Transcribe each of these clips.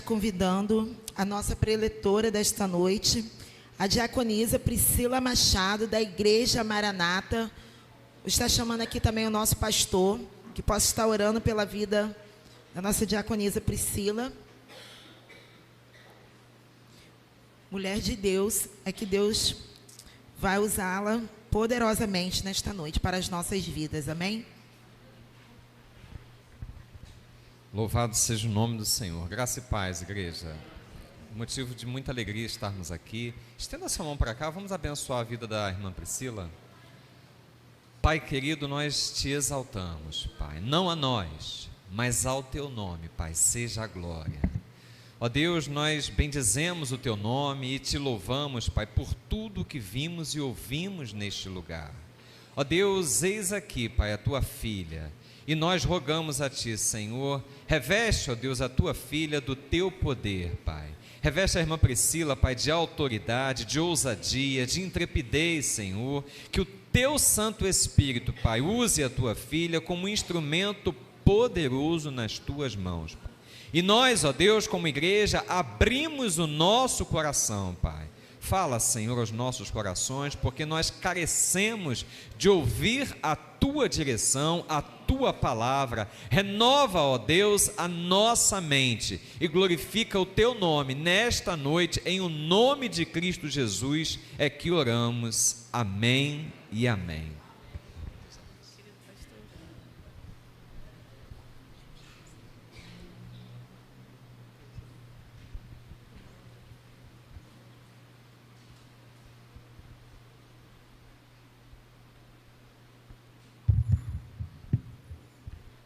convidando a nossa preletora desta noite, a diaconisa Priscila Machado, da Igreja Maranata. Está chamando aqui também o nosso pastor, que possa estar orando pela vida da nossa diaconisa Priscila. Mulher de Deus, é que Deus vai usá-la poderosamente nesta noite para as nossas vidas, amém? Louvado seja o nome do Senhor. Graça e paz, igreja. Motivo de muita alegria estarmos aqui. Estenda sua mão para cá, vamos abençoar a vida da irmã Priscila. Pai querido, nós te exaltamos, Pai, não a nós, mas ao teu nome, Pai, seja a glória. Ó Deus, nós bendizemos o teu nome e te louvamos, Pai, por tudo que vimos e ouvimos neste lugar. Ó Deus, eis aqui, Pai, a tua filha, e nós rogamos a ti, Senhor, reveste, ó Deus, a tua filha do teu poder, Pai. Reveste a irmã Priscila, Pai, de autoridade, de ousadia, de intrepidez, Senhor, que o teu Santo Espírito, Pai, use a tua filha como instrumento poderoso nas tuas mãos, Pai. E nós, ó Deus, como igreja, abrimos o nosso coração, Pai. Fala, Senhor, aos nossos corações, porque nós carecemos de ouvir a tua direção, a tua palavra. Renova, ó Deus, a nossa mente e glorifica o teu nome nesta noite, em o nome de Cristo Jesus é que oramos. Amém e amém.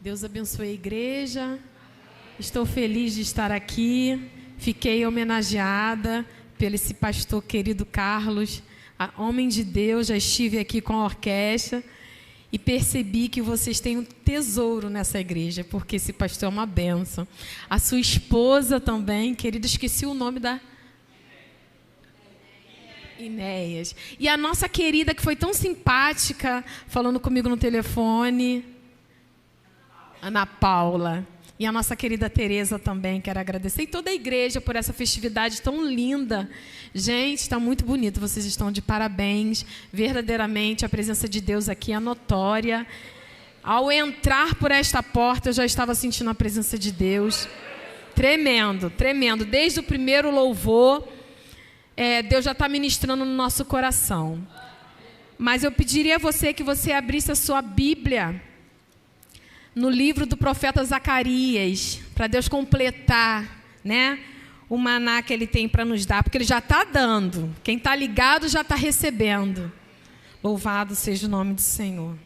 Deus abençoe a igreja. Estou feliz de estar aqui. Fiquei homenageada pelo esse pastor querido Carlos, homem de Deus. Já estive aqui com a orquestra e percebi que vocês têm um tesouro nessa igreja, porque esse pastor é uma bênção. A sua esposa também, querida, esqueci o nome da... Inéias. E a nossa querida, que foi tão simpática, falando comigo no telefone... Ana Paula, e a nossa querida Tereza também, quero agradecer, e toda a igreja por essa festividade tão linda. Gente, está muito bonito, vocês estão de parabéns, verdadeiramente a presença de Deus aqui é notória. Ao entrar por esta porta, eu já estava sentindo a presença de Deus, tremendo, tremendo, desde o primeiro louvor, Deus já está ministrando no nosso coração. Mas eu pediria a você que você abrisse a sua Bíblia, no livro do profeta Zacarias, para Deus completar, né, o maná que Ele tem para nos dar, porque Ele já está dando. Quem está ligado já está recebendo. Louvado seja o nome do Senhor.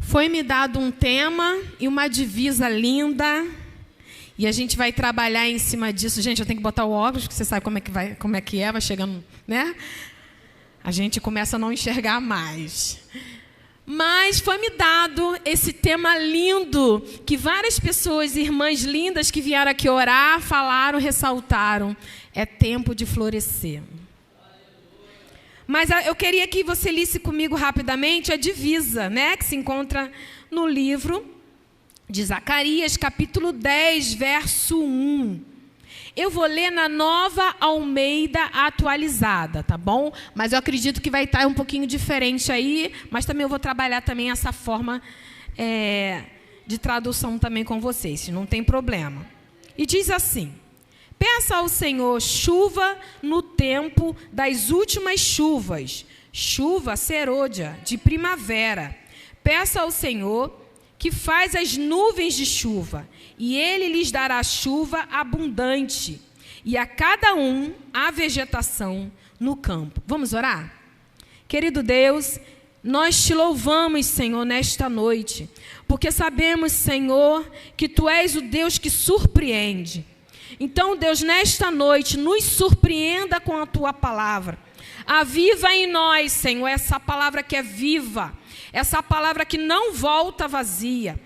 Foi-me dado um tema e uma divisa linda, e a gente vai trabalhar em cima disso. Gente, eu tenho que botar o óculos, porque você sabe como é que vai chegando, né? A gente começa a não enxergar mais. Mas foi-me dado esse tema lindo, que várias pessoas, irmãs lindas que vieram aqui orar, falaram, ressaltaram. É tempo de florescer. Mas eu queria que você lisse comigo rapidamente a divisa, né, que se encontra no livro de Zacarias, capítulo 10, verso 1. Eu vou ler na Nova Almeida atualizada, tá bom? Mas eu acredito que vai estar um pouquinho diferente aí, mas também eu vou trabalhar também essa forma de tradução também com vocês, não tem problema. E diz assim: peça ao Senhor chuva no tempo das últimas chuvas, chuva serôdia, de primavera. Peça ao Senhor que faz as nuvens de chuva, e Ele lhes dará chuva abundante, e a cada um a vegetação no campo. Vamos orar? Querido Deus, nós te louvamos, Senhor, nesta noite, porque sabemos, Senhor, que Tu és o Deus que surpreende. Então, Deus, nesta noite, nos surpreenda com a Tua palavra. Aviva em nós, Senhor, essa palavra que é viva, essa palavra que não volta vazia,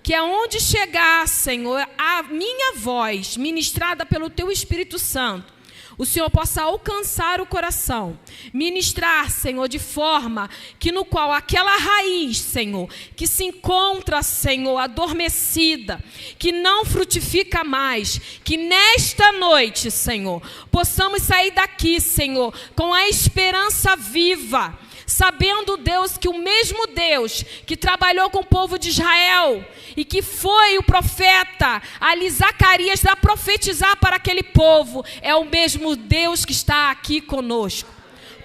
que aonde chegar, Senhor, a minha voz, ministrada pelo Teu Espírito Santo, o Senhor possa alcançar o coração, ministrar, Senhor, de forma que no qual aquela raiz, Senhor, que se encontra, Senhor, adormecida, que não frutifica mais, que nesta noite, Senhor, possamos sair daqui, Senhor, com a esperança viva, sabendo, Deus, que o mesmo Deus que trabalhou com o povo de Israel e que foi o profeta ali, Zacarias, a profetizar para aquele povo, é o mesmo Deus que está aqui conosco.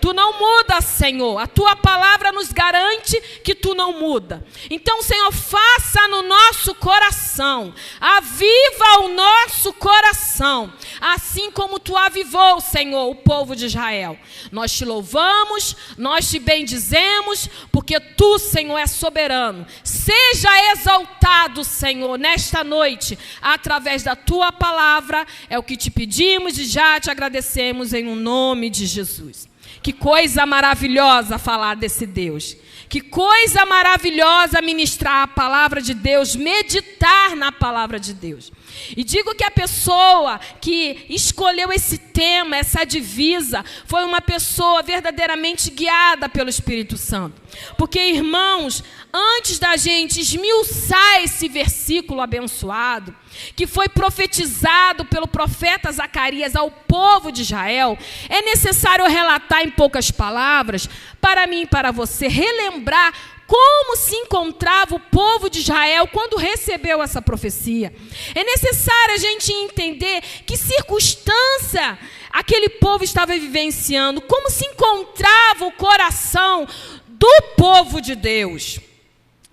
Tu não muda, Senhor. A tua palavra nos garante que tu não muda. Então, Senhor, faça no nosso coração, aviva o nosso coração, assim como tu avivou, Senhor, o povo de Israel. Nós te louvamos, nós te bendizemos, porque tu, Senhor, és soberano. Seja exaltado, Senhor, nesta noite, através da tua palavra. É o que te pedimos e já te agradecemos em nome de Jesus. Que coisa maravilhosa falar desse Deus. Que coisa maravilhosa ministrar a palavra de Deus, meditar na palavra de Deus. E digo que a pessoa que escolheu esse tema, essa divisa, foi uma pessoa verdadeiramente guiada pelo Espírito Santo. Porque, irmãos, antes da gente esmiuçar esse versículo abençoado, que foi profetizado pelo profeta Zacarias ao povo de Israel, é necessário relatar em poucas palavras, para mim e para você, relembrar como se encontrava o povo de Israel quando recebeu essa profecia. É necessário a gente entender que circunstância aquele povo estava vivenciando, como se encontrava o coração do povo de Deus.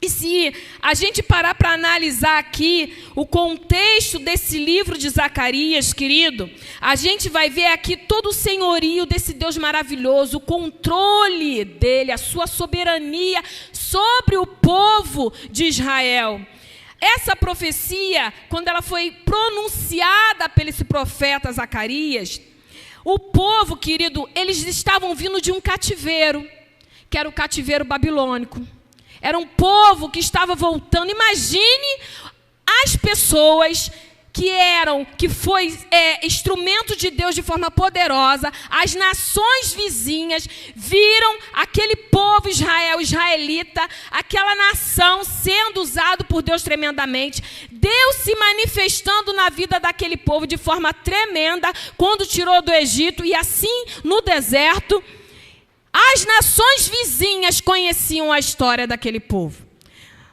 E se a gente parar para analisar aqui o contexto desse livro de Zacarias, querido, a gente vai ver aqui todo o senhorio desse Deus maravilhoso, o controle dele, a sua soberania sobre o povo de Israel. Essa profecia, quando ela foi pronunciada pelo esse profeta Zacarias, o povo, querido, eles estavam vindo de um cativeiro, que era o cativeiro babilônico. Era um povo que estava voltando. Imagine as pessoas que foi instrumento de Deus de forma poderosa. As nações vizinhas viram aquele povo israelita, aquela nação sendo usado por Deus tremendamente. Deus se manifestando na vida daquele povo de forma tremenda quando tirou do Egito, e assim no deserto. As nações vizinhas conheciam a história daquele povo.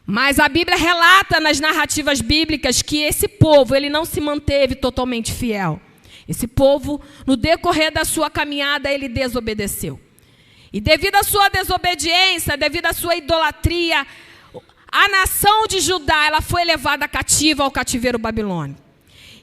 Mas a Bíblia relata nas narrativas bíblicas que esse povo, ele não se manteve totalmente fiel. Esse povo, no decorrer da sua caminhada, ele desobedeceu. E devido à sua desobediência, devido à sua idolatria, a nação de Judá, ela foi levada cativa ao cativeiro babilônico.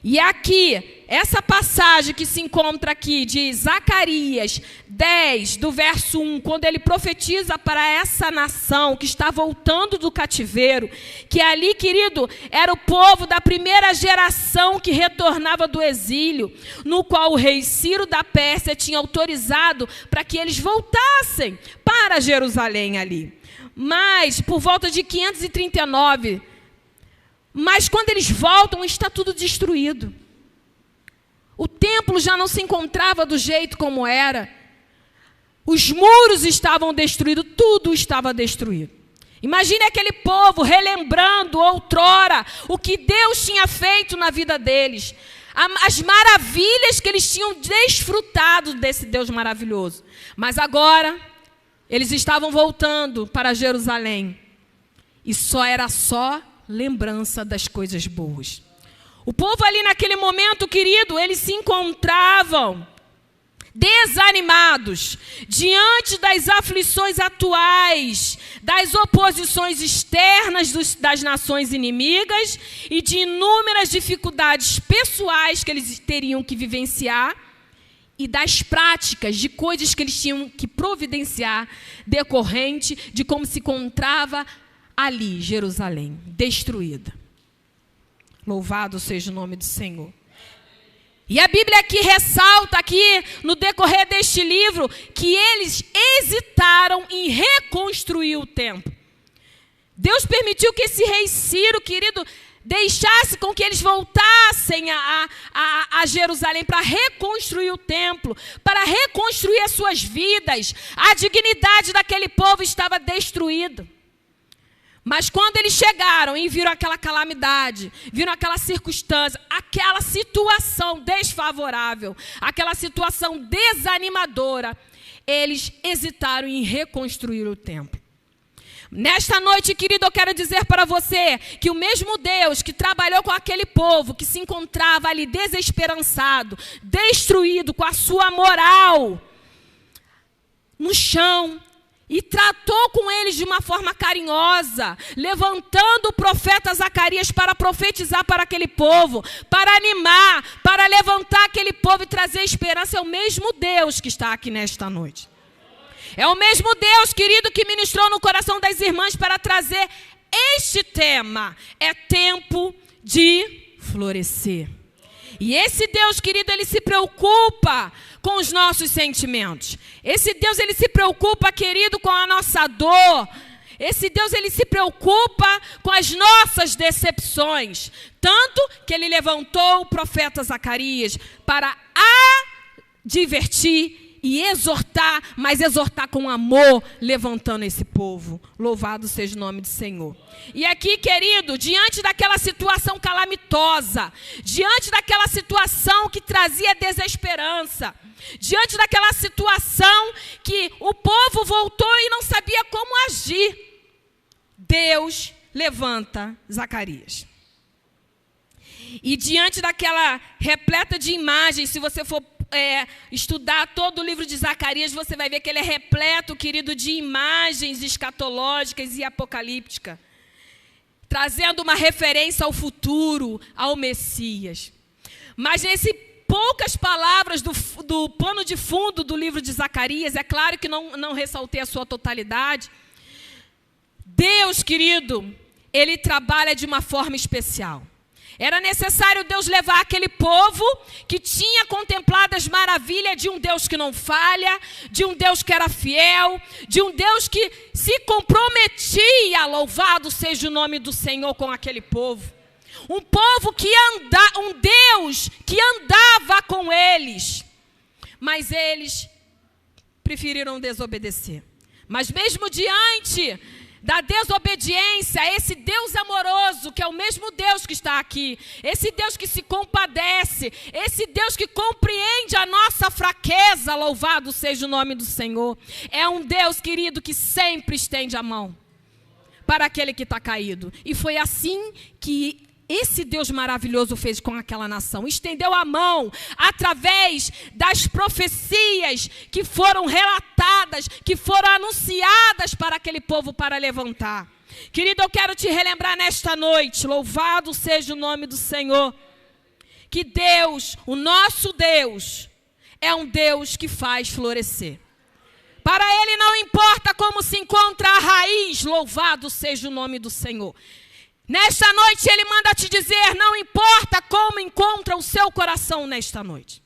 E aqui, essa passagem que se encontra aqui de Zacarias 10, do verso 1, quando ele profetiza para essa nação que está voltando do cativeiro, que ali, querido, era o povo da primeira geração que retornava do exílio, no qual o rei Ciro da Pérsia tinha autorizado para que eles voltassem para Jerusalém ali. Mas, por volta de 539, mas quando eles voltam, está tudo destruído. O templo já não se encontrava do jeito como era. Os muros estavam destruídos, tudo estava destruído. Imagine aquele povo relembrando outrora o que Deus tinha feito na vida deles. As maravilhas que eles tinham desfrutado desse Deus maravilhoso. Mas agora, eles estavam voltando para Jerusalém. E era só lembrança das coisas boas. O povo ali naquele momento, querido, eles se encontravam desanimados diante das aflições atuais, das oposições externas das nações inimigas e de inúmeras dificuldades pessoais que eles teriam que vivenciar e das práticas, de coisas que eles tinham que providenciar decorrente de como se encontrava ali, Jerusalém, destruída. Louvado seja o nome do Senhor. E a Bíblia aqui ressalta, aqui no decorrer deste livro, que eles hesitaram em reconstruir o templo. Deus permitiu que esse rei Ciro, querido, deixasse com que eles voltassem a Jerusalém para reconstruir o templo, para reconstruir as suas vidas. A dignidade daquele povo estava destruída. Mas quando eles chegaram e viram aquela calamidade, viram aquela circunstância, aquela situação desfavorável, aquela situação desanimadora, eles hesitaram em reconstruir o templo. Nesta noite, querido, eu quero dizer para você que o mesmo Deus que trabalhou com aquele povo que se encontrava ali desesperançado, destruído, com a sua moral no chão, e tratou com eles de uma forma carinhosa, levantando o profeta Zacarias para profetizar para aquele povo, para animar, para levantar aquele povo e trazer esperança, é o mesmo Deus que está aqui nesta noite. É o mesmo Deus, querido, que ministrou no coração das irmãs para trazer este tema. É tempo de florescer. E esse Deus, querido, ele se preocupa com os nossos sentimentos. Esse Deus, ele se preocupa, querido, com a nossa dor. Esse Deus, ele se preocupa com as nossas decepções. Tanto que ele levantou o profeta Zacarias para advertir e exortar, mas exortar com amor, levantando esse povo. Louvado seja o nome do Senhor. E aqui, querido, diante daquela situação calamitosa, diante daquela situação que trazia desesperança, diante daquela situação que o povo voltou e não sabia como agir, Deus levanta Zacarias. E diante daquela repleta de imagens, se você for estudar todo o livro de Zacarias, você vai ver que ele é repleto, querido, de imagens escatológicas e apocalípticas, trazendo uma referência ao futuro, ao Messias. Mas nesse poucas palavras do pano de fundo do livro de Zacarias, é claro que não ressaltei a sua totalidade, Deus, querido, ele trabalha de uma forma especial. Era necessário Deus levar aquele povo que tinha contemplado as maravilhas de um Deus que não falha, de um Deus que era fiel, de um Deus que se comprometia, louvado seja o nome do Senhor, com aquele povo. Um povo que um Deus que andava com eles, mas eles preferiram desobedecer. Mas mesmo diante da desobediência, esse Deus amoroso, que é o mesmo Deus que está aqui, esse Deus que se compadece, esse Deus que compreende a nossa fraqueza, louvado seja o nome do Senhor, é um Deus, querido, que sempre estende a mão para aquele que está caído. E foi assim que esse Deus maravilhoso fez com aquela nação. Estendeu a mão através das profecias que foram relatadas, que foram anunciadas para aquele povo para levantar. Querido, eu quero te relembrar nesta noite, louvado seja o nome do Senhor, que Deus, o nosso Deus, é um Deus que faz florescer. Para Ele não importa como se encontra a raiz, louvado seja o nome do Senhor. Nesta noite Ele manda te dizer, não importa como encontra o seu coração nesta noite.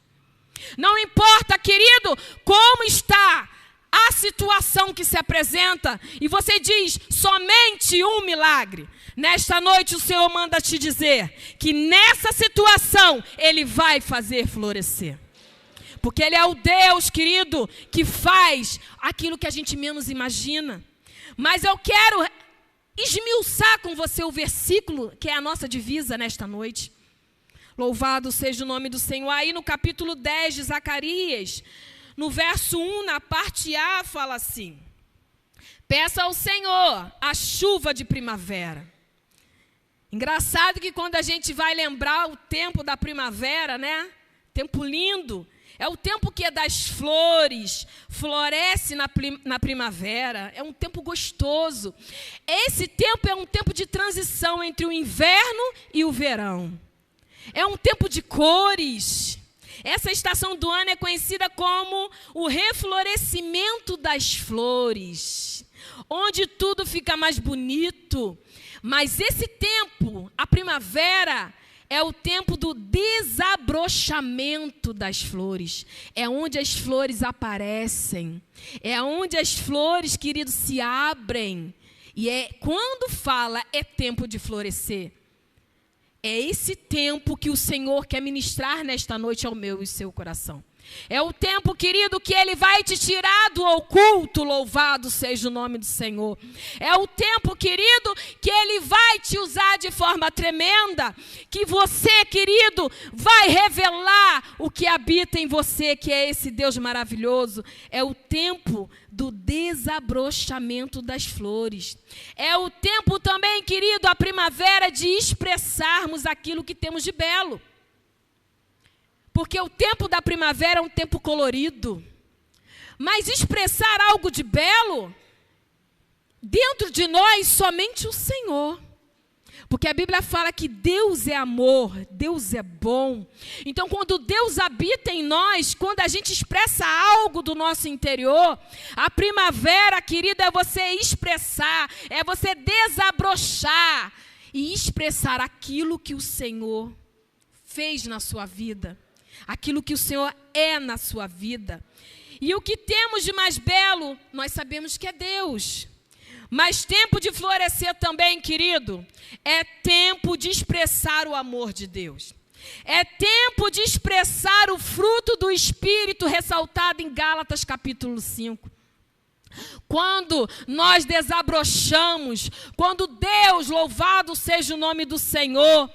Não importa, querido, como está a situação que se apresenta. E você diz, somente um milagre. Nesta noite o Senhor manda te dizer que nessa situação Ele vai fazer florescer. Porque Ele é o Deus, querido, que faz aquilo que a gente menos imagina. Mas eu quero esmiuçar com você o versículo que é a nossa divisa nesta noite. Louvado seja o nome do Senhor. Aí no capítulo 10 de Zacarias, no verso 1, na parte A, fala assim: peça ao Senhor a chuva de primavera. Engraçado que quando a gente vai lembrar o tempo da primavera, né? Tempo lindo. É o tempo que é das flores, floresce na primavera, é um tempo gostoso. Esse tempo é um tempo de transição entre o inverno e o verão. É um tempo de cores. Essa estação do ano é conhecida como o reflorescimento das flores, onde tudo fica mais bonito. Mas esse tempo, a primavera, é o tempo do desabrochamento das flores. É onde as flores aparecem. É onde as flores, queridos, se abrem. E quando fala é tempo de florescer, É esse tempo que o Senhor quer ministrar nesta noite ao meu e seu coração. É o tempo, querido, que Ele vai te tirar do oculto, louvado seja o nome do Senhor. É o tempo, querido, que Ele vai te usar de forma tremenda, que você, querido, vai revelar o que habita em você, que é esse Deus maravilhoso. É o tempo do desabrochamento das flores. É o tempo também, querido, a primavera, de expressarmos aquilo que temos de belo. Porque o tempo da primavera é um tempo colorido. Mas expressar algo de belo, dentro de nós, somente o Senhor. Porque a Bíblia fala que Deus é amor, Deus é bom. Então, quando Deus habita em nós, quando a gente expressa algo do nosso interior, a primavera, querida, é você expressar, é você desabrochar e expressar aquilo que o Senhor fez na sua vida. Aquilo que o Senhor é na sua vida. E o que temos de mais belo, nós sabemos que é Deus. Mas tempo de florescer também, querido, é tempo de expressar o amor de Deus. É tempo de expressar o fruto do Espírito ressaltado em Gálatas capítulo 5. Quando nós desabrochamos, quando Deus, louvado seja o nome do Senhor,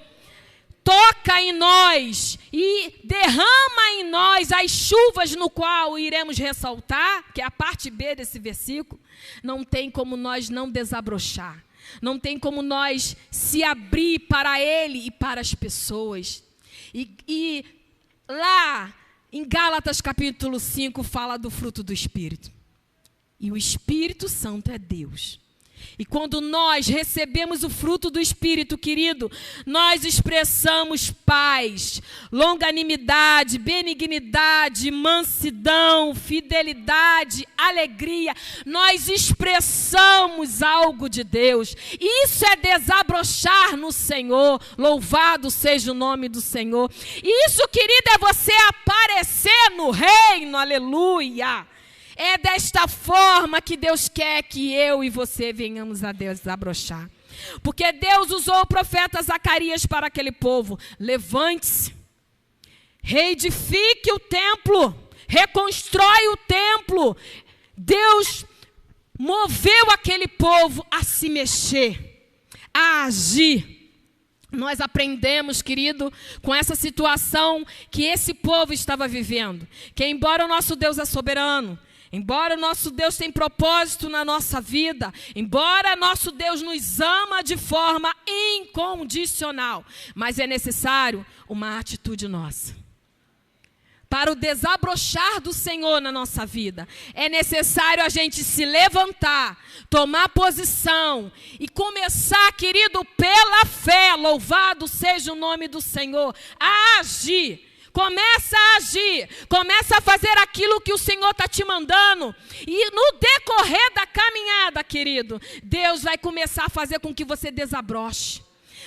toca em nós e derrama em nós as chuvas no qual iremos ressaltar, que é a parte B desse versículo, não tem como nós não desabrochar. Não tem como nós se abrir para Ele e para as pessoas. E lá em Gálatas capítulo 5 fala do fruto do Espírito. E o Espírito Santo é Deus. E quando nós recebemos o fruto do Espírito, querido, nós expressamos paz, longanimidade, benignidade, mansidão, fidelidade, alegria. Nós expressamos algo de Deus. Isso é desabrochar no Senhor. Louvado seja o nome do Senhor. Isso, querido, é você aparecer no reino. Aleluia. É desta forma que Deus quer que eu e você venhamos a desabrochar. Porque Deus usou o profeta Zacarias para aquele povo. Levante-se, reedifique o templo, reconstrói o templo. Deus moveu aquele povo a se mexer, a agir. Nós aprendemos, querido, com essa situação que esse povo estava vivendo. Que embora o nosso Deus é soberano, embora o nosso Deus tenha propósito na nossa vida, embora nosso Deus nos ama de forma incondicional, mas é necessário uma atitude nossa. Para o desabrochar do Senhor na nossa vida, é necessário a gente se levantar, tomar posição e começar, querido, pela fé, louvado seja o nome do Senhor, a agir. Começa a agir, começa a fazer aquilo que o Senhor está te mandando. E no decorrer da caminhada, querido, Deus vai começar a fazer com que você desabroche.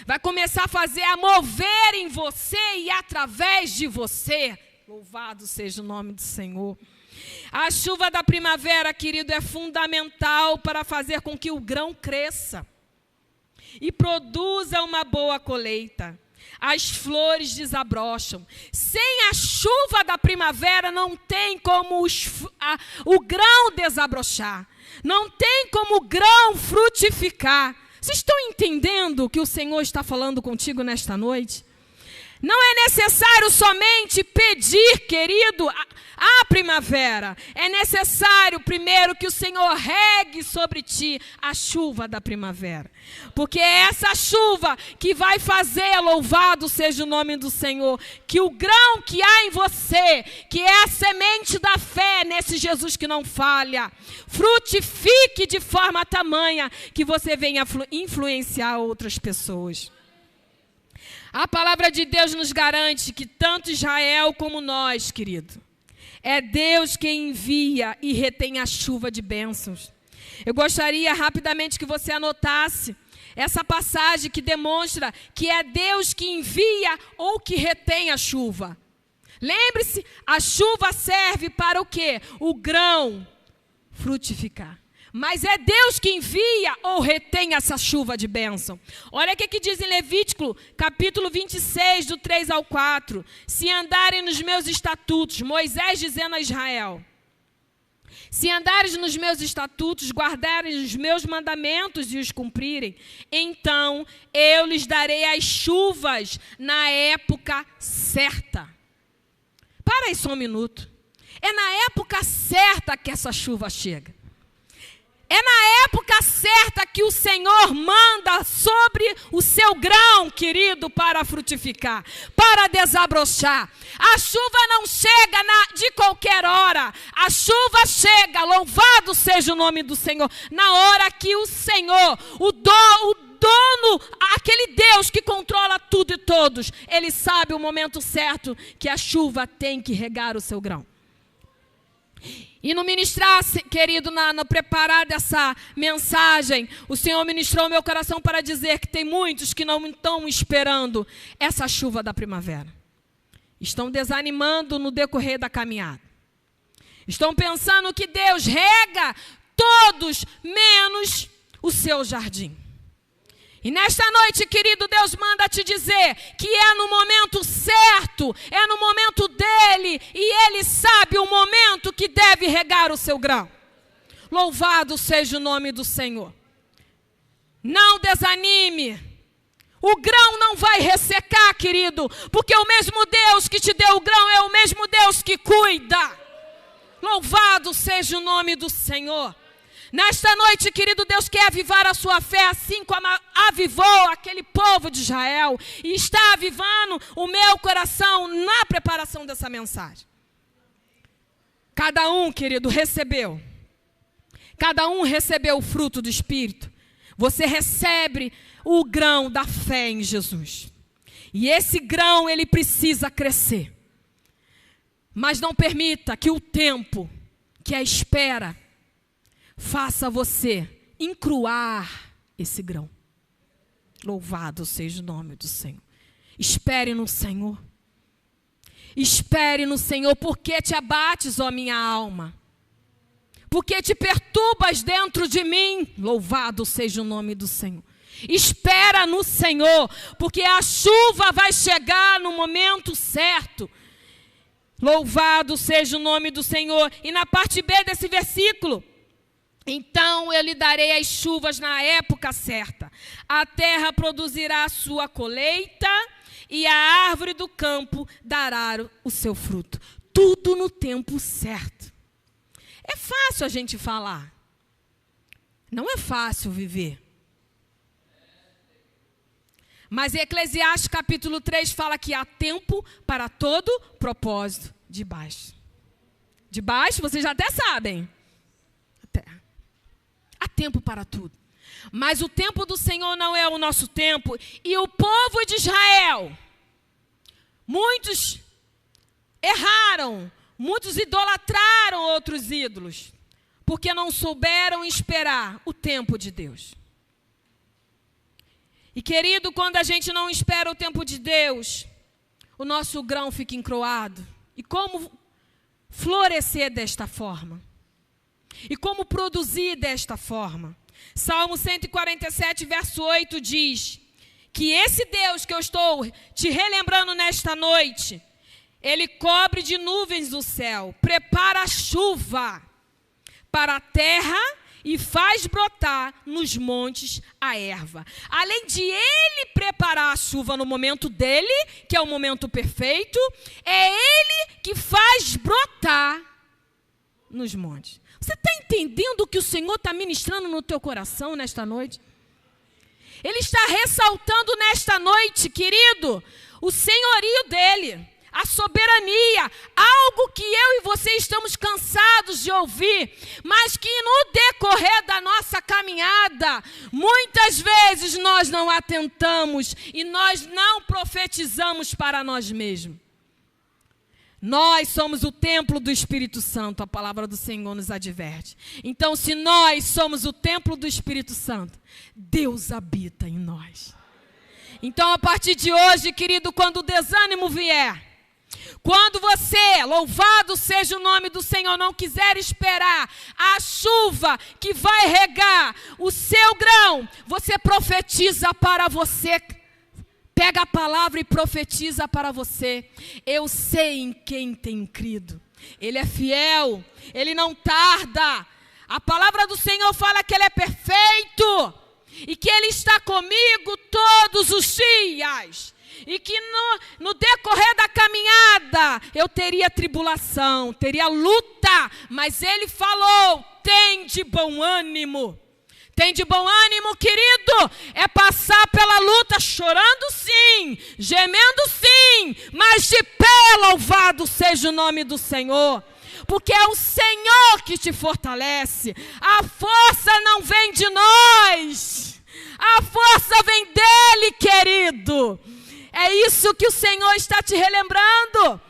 Vai começar a fazer, a mover em você e através de você. Louvado seja o nome do Senhor. A chuva da primavera, querido, é fundamental para fazer com que o grão cresça e produza uma boa colheita. As flores desabrocham. Sem a chuva da primavera não tem como o grão desabrochar. Não tem como o grão frutificar. Vocês estão entendendo o que o Senhor está falando contigo nesta noite? Não é necessário somente pedir, querido, a primavera. É necessário primeiro que o Senhor regue sobre ti a chuva da primavera. Porque é essa chuva que vai fazer, louvado seja o nome do Senhor, que o grão que há em você, que é a semente da fé nesse Jesus que não falha, frutifique de forma tamanha que você venha influenciar outras pessoas. A palavra de Deus nos garante que tanto Israel como nós, querido, é Deus quem envia e retém a chuva de bênçãos. Eu gostaria rapidamente que você anotasse essa passagem que demonstra que é Deus que envia ou que retém a chuva. Lembre-se, a chuva serve para o quê? O grão frutificar. Mas é Deus que envia ou retém essa chuva de bênção. Olha o que diz em Levítico, capítulo 26, do 3 ao 4. Se andarem nos meus estatutos, Moisés dizendo a Israel, se andares nos meus estatutos, guardarem os meus mandamentos e os cumprirem, então eu lhes darei as chuvas na época certa. Para aí só um minuto. É na época certa que essa chuva chega. É na época certa que o Senhor manda sobre o seu grão, querido, para frutificar, para desabrochar. A chuva não chega de qualquer hora. A chuva chega, louvado seja o nome do Senhor, na hora que o Senhor, o dono, aquele Deus que controla tudo e todos, ele sabe o momento certo que a chuva tem que regar o seu grão. E no ministrar, querido, no preparar dessa mensagem, o Senhor ministrou meu coração para dizer que tem muitos que não estão esperando essa chuva da primavera. Estão desanimando no decorrer da caminhada. Estão pensando que Deus rega todos menos o seu jardim. E nesta noite, querido, Deus manda te dizer que é no momento certo, é no momento dele, e ele sabe o momento que deve regar o seu grão. Louvado seja o nome do Senhor. Não desanime. O grão não vai ressecar, querido, porque o mesmo Deus que te deu o grão é o mesmo Deus que cuida. Louvado seja o nome do Senhor. Nesta noite, querido, Deus quer avivar a sua fé, assim como avivou aquele povo de Israel, e está avivando o meu coração na preparação dessa mensagem. Cada um, querido, recebeu. Cada um recebeu o fruto do Espírito. Você recebe o grão da fé em Jesus. E esse grão, ele precisa crescer. Mas não permita que o tempo, que a espera, faça você encruar esse grão. Louvado seja o nome do Senhor. Espere no Senhor. Espere no Senhor. Por que te abates, ó minha alma? Por que te perturbas dentro de mim? Louvado seja o nome do Senhor. Espera no Senhor, porque a chuva vai chegar no momento certo. Louvado seja o nome do Senhor. E na parte B desse versículo, então eu lhe darei as chuvas na época certa. A terra produzirá a sua colheita e a árvore do campo dará o seu fruto. Tudo no tempo certo. É fácil a gente falar. Não é fácil viver. Mas em Eclesiastes capítulo 3 fala que há tempo para todo propósito debaixo. Debaixo, vocês já até sabem. Há tempo para tudo. Mas o tempo do Senhor não é o nosso tempo. E o povo de Israel, muitos erraram, muitos idolatraram outros ídolos, porque não souberam esperar o tempo de Deus. E querido, quando a gente não espera o tempo de Deus, o nosso grão fica encroado. E como florescer desta forma? E como produzir desta forma? Salmo 147, verso 8 diz que esse Deus que eu estou te relembrando nesta noite, ele cobre de nuvens o céu, prepara a chuva para a terra e faz brotar nos montes a erva. Além de ele preparar a chuva no momento dele, que é o momento perfeito, é ele que faz brotar nos montes. Você está entendendo o que o Senhor está ministrando no teu coração nesta noite? Ele está ressaltando nesta noite, querido, o senhorio dele, a soberania, algo que eu e você estamos cansados de ouvir, mas que no decorrer da nossa caminhada, muitas vezes nós não atentamos e nós não profetizamos para nós mesmos. Nós somos o templo do Espírito Santo, a palavra do Senhor nos adverte. Então, se nós somos o templo do Espírito Santo, Deus habita em nós. Então, a partir de hoje, querido, quando o desânimo vier, Quando você, louvado seja o nome do Senhor, não quiser esperar a chuva que vai regar o seu grão, você profetiza para você. Pega a palavra e profetiza para você. Eu sei em quem tenho crido. Ele é fiel, ele não tarda. A palavra do Senhor fala que ele é perfeito e que ele está comigo todos os dias. E que no decorrer da caminhada eu teria tribulação, teria luta, mas ele falou: tem de bom ânimo. Tem de bom ânimo, querido, é passar pela luta chorando sim, gemendo sim, mas de pé louvado seja o nome do Senhor. Porque é o Senhor que te fortalece. A força não vem de nós, a força vem dele, querido. É isso que o Senhor está te relembrando.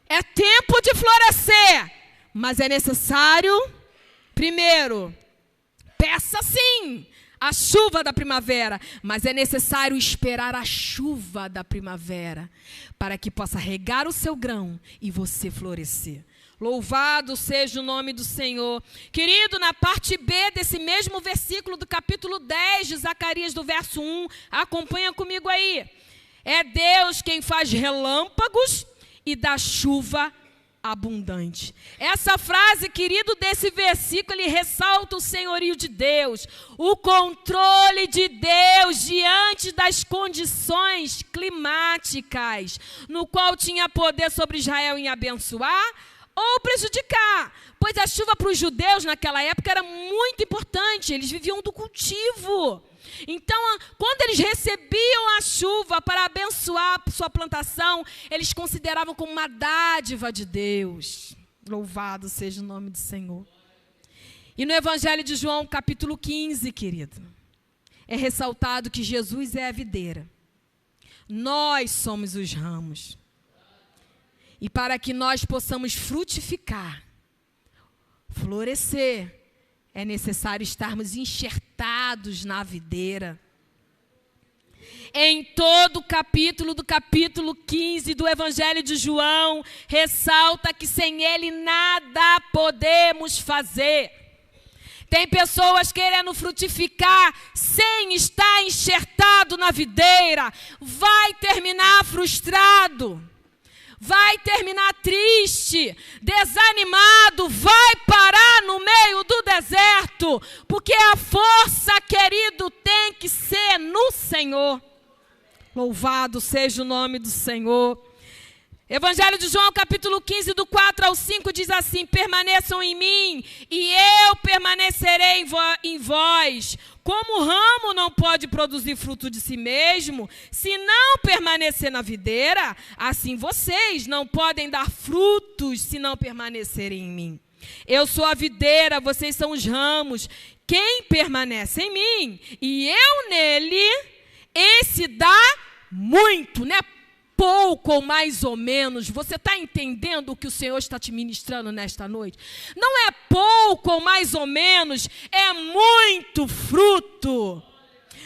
É tempo de florescer, mas é necessário, primeiro, peça sim a chuva da primavera, mas é necessário esperar a chuva da primavera para que possa regar o seu grão e você florescer. Louvado seja o nome do Senhor. Querido, na parte B desse mesmo versículo do capítulo 10 de Zacarias, do verso 1, acompanha comigo aí. É Deus quem faz relâmpagos e dá chuva abundante. Essa frase, querido, desse versículo, ele ressalta o senhorio de Deus, o controle de Deus diante das condições climáticas, no qual tinha poder sobre Israel em abençoar ou prejudicar. Pois a chuva para os judeus naquela época era muito importante, eles viviam do cultivo. Então, quando eles recebiam a chuva para abençoar sua plantação, eles consideravam como uma dádiva de Deus. Louvado seja o nome do Senhor. E no Evangelho de João, capítulo 15, querido, é ressaltado que Jesus é a videira. Nós somos os ramos. E para que nós possamos frutificar, florescer, é necessário estarmos enxertados na videira. Em todo o capítulo do capítulo 15 do Evangelho de João, ressalta que sem ele nada podemos fazer. Tem pessoas querendo frutificar sem estar enxertado na videira. Vai terminar frustrado. Vai terminar triste, desanimado, vai parar no meio do deserto, porque a força, querido, tem que ser no Senhor. Louvado seja o nome do Senhor. Evangelho de João, capítulo 15, do 4 ao 5, diz assim: permaneçam em mim e eu permanecerei em vós. Como o ramo não pode produzir fruto de si mesmo, se não permanecer na videira, assim vocês não podem dar frutos se não permanecerem em mim. Eu sou a videira, vocês são os ramos. Quem permanece em mim e eu nele, esse dá muito, né? Pouco ou mais ou menos. Você está entendendo o que o Senhor está te ministrando nesta noite? Não é pouco ou mais ou menos, é muito fruto.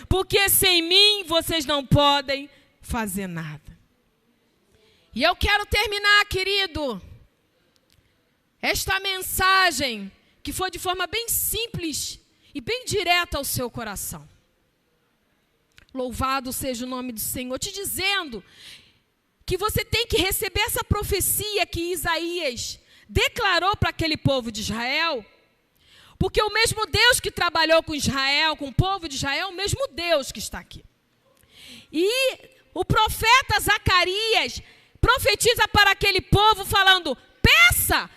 Porque sem mim vocês não podem fazer nada. E eu quero terminar, querido, esta mensagem que foi de forma bem simples e bem direta ao seu coração. Louvado seja o nome do Senhor, te dizendo que você tem que receber essa profecia que Isaías declarou para aquele povo de Israel, porque o mesmo Deus que trabalhou com Israel, com o povo de Israel, é o mesmo Deus que está aqui. E o profeta Zacarias profetiza para aquele povo falando: peça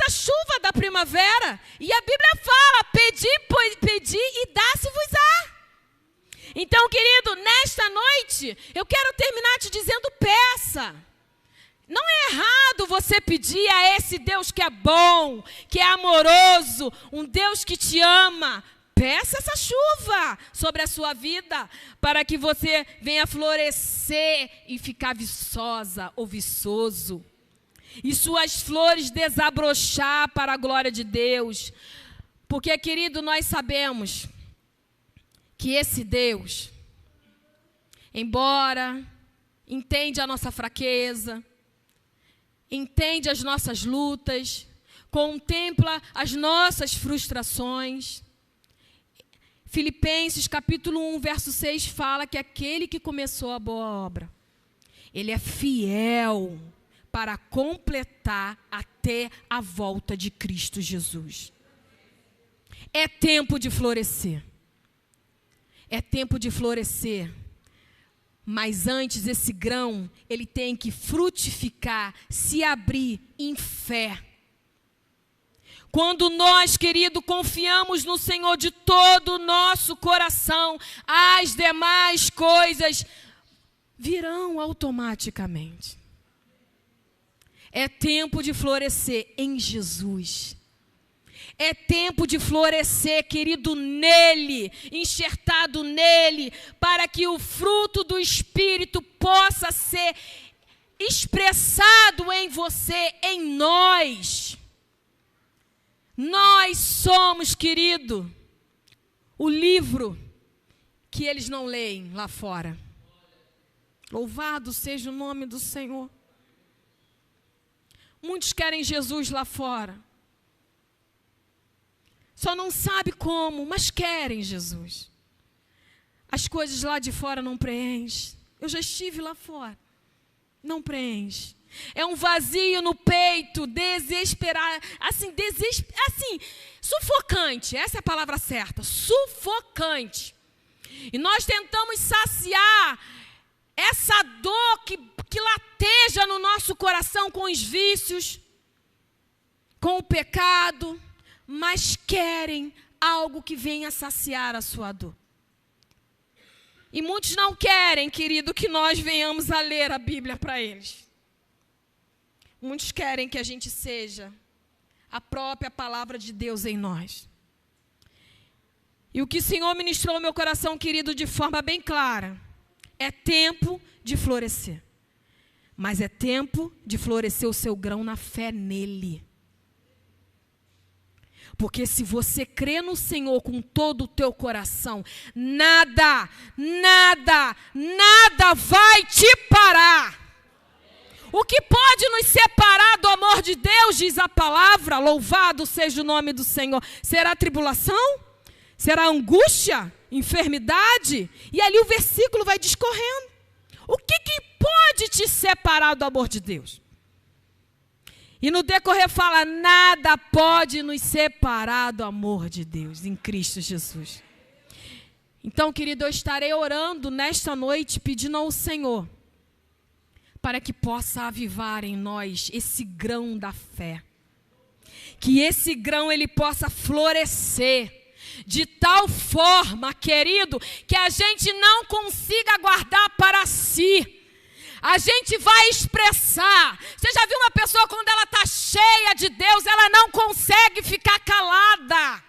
a chuva da primavera. E a Bíblia fala: pedi e dá-se-vos-á. Então, querido, nesta noite, eu quero terminar te dizendo: peça. Não é errado você pedir a esse Deus que é bom, que é amoroso, um Deus que te ama. Peça essa chuva sobre a sua vida, para que você venha florescer e ficar viçosa ou viçoso. E suas flores desabrochar para a glória de Deus. Porque, querido, nós sabemos que esse Deus, embora entende a nossa fraqueza, entende as nossas lutas, contempla as nossas frustrações. Filipenses capítulo 1, verso 6 fala que aquele que começou a boa obra, ele é fiel para completar até a volta de Cristo Jesus. É tempo de florescer. É tempo de florescer. Mas antes esse grão, ele tem que frutificar, se abrir em fé. Quando nós, querido, confiamos no Senhor de todo o nosso coração, as demais coisas virão automaticamente. É tempo de florescer em Jesus. É tempo de florescer, querido, nele, enxertado nele, para que o fruto do Espírito possa ser expressado em você, em nós. Nós somos, querido, o livro que eles não leem lá fora. Louvado seja o nome do Senhor. Muitos querem Jesus lá fora. Só não sabe como, mas querem Jesus. As coisas lá de fora não preenchem. Eu já estive lá fora. Não preenche. É um vazio no peito, desesperado, assim, sufocante. Essa é a palavra certa, sufocante. E nós tentamos saciar essa dor que lateja no nosso coração com os vícios, com o pecado, mas querem algo que venha saciar a sua dor. E muitos não querem, querido, que nós venhamos a ler a Bíblia para eles. Muitos querem que a gente seja a própria palavra de Deus em nós. E o que o Senhor ministrou ao meu coração, querido, de forma bem clara, é tempo de florescer. Mas é tempo de florescer o seu grão na fé nele. Porque se você crê no Senhor com todo o teu coração, nada vai te parar. O que pode nos separar do amor de Deus, diz a palavra, louvado seja o nome do Senhor. Será tribulação? Será angústia? Enfermidade? E ali o versículo vai discorrendo. O que pode te separar do amor de Deus? E no decorrer fala, nada pode nos separar do amor de Deus em Cristo Jesus. Então, querido, eu estarei orando nesta noite, pedindo ao Senhor, para que possa avivar em nós esse grão da fé. Que esse grão ele possa florescer de tal forma, querido, que a gente não consiga guardar para si. A gente vai expressar. Você já viu uma pessoa quando ela está cheia de Deus, ela não consegue ficar calada.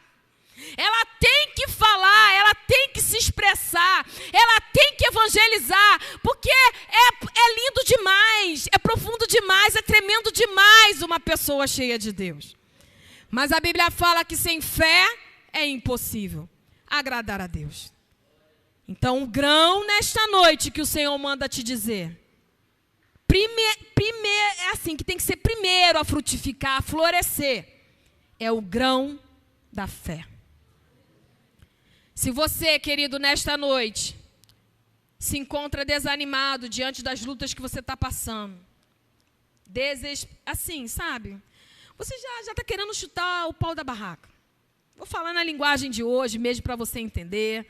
Ela tem que falar, ela tem que se expressar, ela tem que evangelizar, porque é lindo demais, é profundo demais, é tremendo demais uma pessoa cheia de Deus. Mas a Bíblia fala que sem fé é impossível agradar a Deus. Então o grão nesta noite que o Senhor manda te dizer, é assim, que tem que ser primeiro a frutificar, a florescer, é o grão da fé. Se você, querido, nesta noite, se encontra desanimado diante das lutas que você está passando, assim, sabe? Você já está querendo chutar o pau da barraca. Vou falar na linguagem de hoje, mesmo para você entender.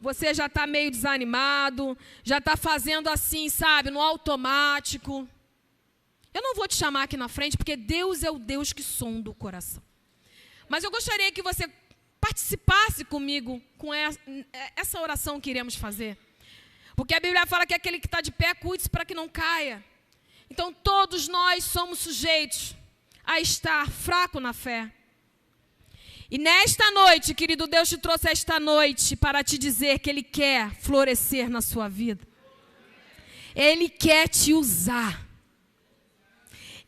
Você já está meio desanimado, já está fazendo assim, sabe, no automático. Eu não vou te chamar aqui na frente, porque Deus é o Deus que sonda o coração. Mas eu gostaria que você participasse comigo com essa oração que iremos fazer. Porque a Bíblia fala que aquele que está de pé, cuide-se para que não caia. Então, todos nós somos sujeitos a estar fraco na fé. E nesta noite, querido, Deus te trouxe esta noite para te dizer que Ele quer florescer na sua vida. Ele quer te usar.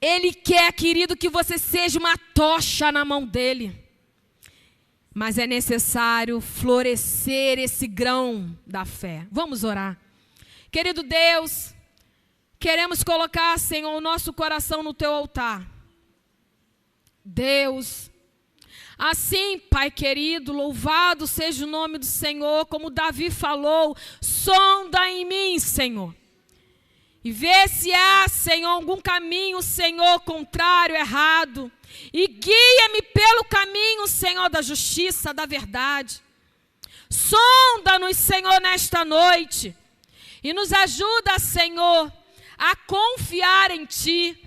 Ele quer, querido, que você seja uma tocha na mão dEle. Mas é necessário florescer esse grão da fé. Vamos orar. Querido Deus, queremos colocar, Senhor, o nosso coração no teu altar. Deus, assim, Pai querido, louvado seja o nome do Senhor, como Davi falou, sonda em mim, Senhor. E vê se há, Senhor, algum caminho, Senhor, contrário, errado. E guia-me pelo caminho, Senhor, da justiça, da verdade. Sonda-nos, Senhor, nesta noite. E nos ajuda, Senhor, a confiar em Ti.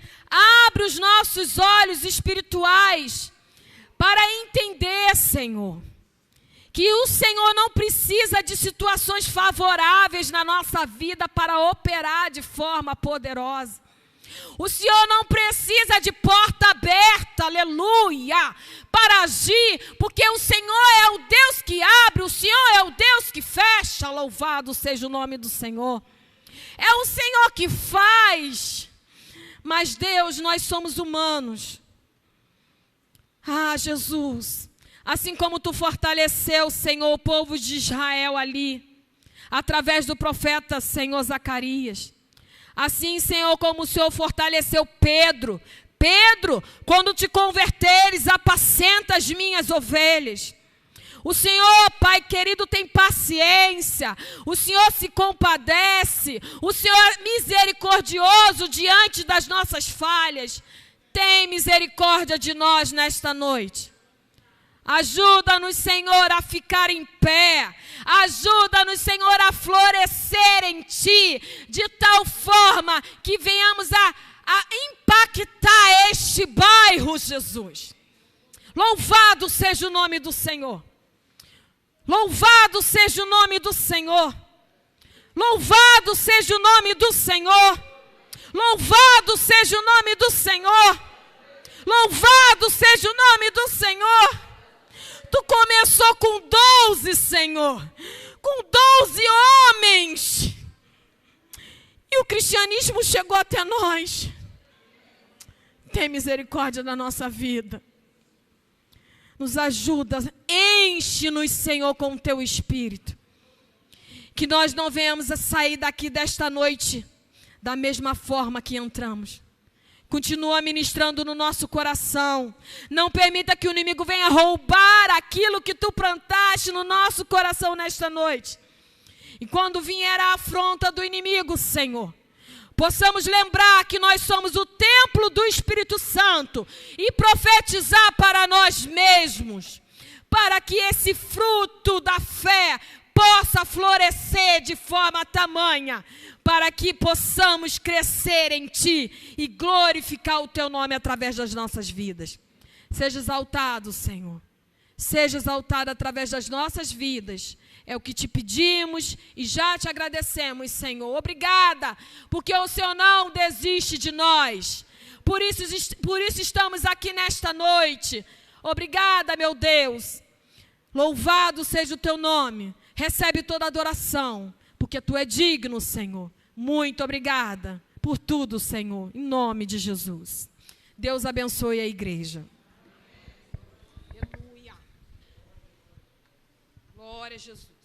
Abre os nossos olhos espirituais para entender, Senhor, que o Senhor não precisa de situações favoráveis na nossa vida para operar de forma poderosa. O Senhor não precisa de porta aberta, aleluia, para agir, porque o Senhor é o Deus que abre, o Senhor é o Deus que fecha, louvado seja o nome do Senhor. É o Senhor que faz, mas Deus, nós somos humanos. Ah, Jesus, assim como Tu fortaleceu, Senhor, o povo de Israel ali, através do profeta, Senhor, Zacarias. Assim, Senhor, como o Senhor fortaleceu Pedro. Pedro, quando te converteres, apacenta as minhas ovelhas. O Senhor, Pai querido, tem paciência. O Senhor se compadece. O Senhor é misericordioso diante das nossas falhas. Tem misericórdia de nós nesta noite. Ajuda-nos, Senhor, a ficar em pé. Ajuda-nos, Senhor, a florescer em Ti, de tal forma que venhamos a impactar este bairro, Jesus. Louvado seja o nome do Senhor. Louvado seja o nome do Senhor. Louvado seja o nome do Senhor. Louvado seja o nome do Senhor. Louvado seja o nome do Senhor. Tu começou com 12, Senhor. Com 12 homens. E o cristianismo chegou até nós. Tem misericórdia da nossa vida. Nos ajuda, enche-nos, Senhor, com o Teu Espírito. Que nós não venhamos a sair daqui desta noite da mesma forma que entramos. Continua ministrando no nosso coração. Não permita que o inimigo venha roubar aquilo que Tu plantaste no nosso coração nesta noite. E quando vier a afronta do inimigo, Senhor, possamos lembrar que nós somos o templo do Espírito Santo e profetizar para nós mesmos, para que esse fruto da fé possa florescer de forma tamanha, para que possamos crescer em Ti e glorificar o Teu nome através das nossas vidas. Seja exaltado, Senhor. Seja exaltado através das nossas vidas. É o que Te pedimos e já Te agradecemos, Senhor. Obrigada, porque o Senhor não desiste de nós. Por isso estamos aqui nesta noite. Obrigada, meu Deus. Louvado seja o Teu nome. Recebe toda a adoração, porque Tu é digno, Senhor. Muito obrigada por tudo, Senhor, em nome de Jesus. Deus abençoe a igreja. Aleluia. Glória a Jesus.